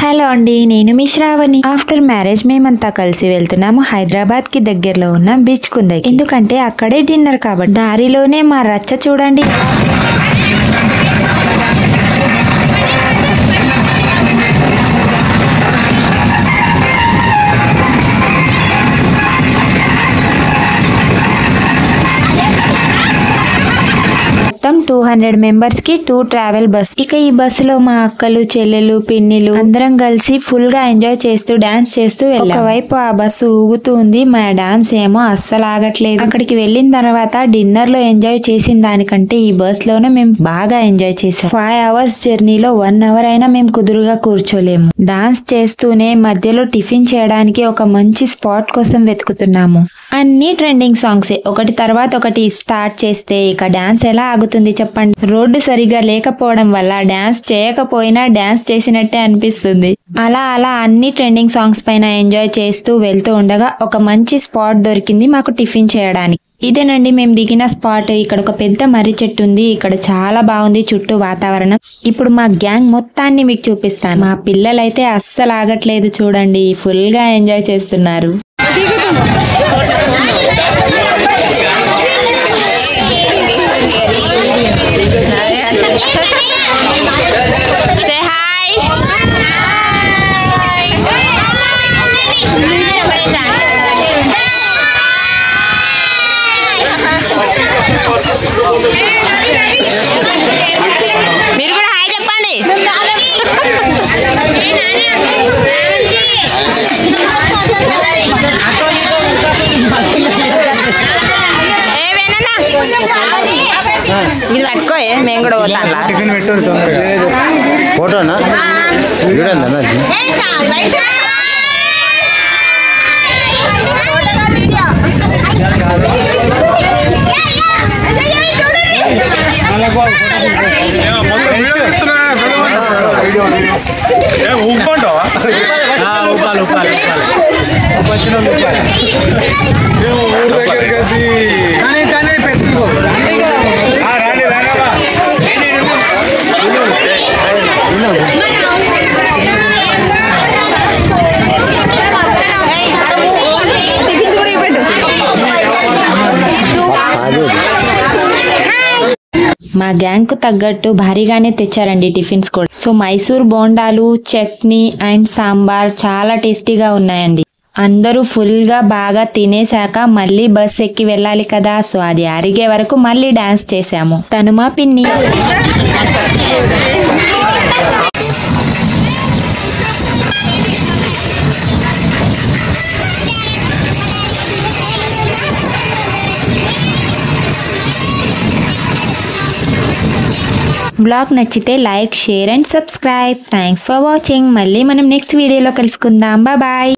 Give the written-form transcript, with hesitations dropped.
Hello అండి, నేను మీ Shravani. After marriage మేమంతా కలిసి వెళ్తున్నాము హైదరాబాద్ కి దగ్గరలో ఉన్న బీచ్ కుందకి. ఎందుకంటే అక్కడే డిన్నర్ కాబట్టి. దారిలోనే మా రచ్చ చూడండి. మొత్తం 200 మెంబర్స్ కి 2 ట్రావెల్ బస్. ఇక ఈ బస్సులో మా అక్కలు, చెల్లెలు, పిన్నిలు అందరం కలిసి ఫుల్ గా ఎంజాయ్ చేస్తూ డాన్స్ చేస్తూ వెళ్ళాం. ఒకవైపు ఆ బస్సు ఊగుతూ ఉంది, మా డాన్స్ ఏమో అస్సలు ఆగట్లేదు. అక్కడికి వెళ్ళిన తర్వాత డిన్నర్ లో ఎంజాయ్ చేసిన దానికంటే ఈ బస్ లోనే మేము బాగా ఎంజాయ్ చేసాం. 5 అవర్స్ జర్నీలో 1 అవర్ అయినా మేము కుదురుగా కూర్చోలేము. డాన్స్ చేస్తూనే మధ్యలో టిఫిన్ చేయడానికి ఒక మంచి స్పాట్ కోసం వెతుకుతున్నాము. అన్ని ట్రెండింగ్ సాంగ్సే ఒకటి తర్వాత ఒకటి స్టార్ట్ చేస్తే ఇక డాన్స్ ఎలా ఆగుతుంది చెప్పండి. రోడ్డు సరిగా లేకపోవడం వల్ల డాన్స్ చేయకపోయినా డాన్స్ చేసినట్టే అనిపిస్తుంది. అలా అన్ని ట్రెండింగ్ సాంగ్స్ పైన ఎంజాయ్ చేస్తూ వెళ్తూ ఉండగా ఒక మంచి స్పాట్ దొరికింది మాకు టిఫిన్ చేయడానికి. ఇదేనండి మేము దిగిన స్పాట్. ఇక్కడ ఒక పెద్ద మర్రి చెట్టు ఉంది. ఇక్కడ చాలా బాగుంది చుట్టూ వాతావరణం. ఇప్పుడు మా గ్యాంగ్ మొత్తాన్ని మీకు చూపిస్తాను. మా పిల్లలైతే అస్సలు ఆగట్లేదు చూడండి, ఫుల్ గా ఎంజాయ్ చేస్తున్నారు. మీరు కూడా హాయ్ చెప్పండి. ఇది పట్టుకో, మేము కూడా పోతాం. ఫోటోనా మా గ్యాంగ్ కు తగ్గట్టు భారీగానే తెచ్చారండి టిఫిన్స్ కూడా. సో మైసూర్ బోండాలు, చట్నీ అండ్ సాంబార్ చాలా టేస్టీగా ఉన్నాయండి. అందరూ ఫుల్ గా బాగా తినేశాక మళ్ళీ బస్ ఎక్కి వెళ్ళాలి కదా, సో అది అరిగే వరకు మళ్ళీ డాన్స్ చేసాము. తను మా పిన్ని. బ్లాగ్ నచ్చితే like, share and subscribe. Thanks for watching. మళ్ళీ మనం నెక్స్ట్ వీడియోలో కలుసుకుందాం. బాయ్.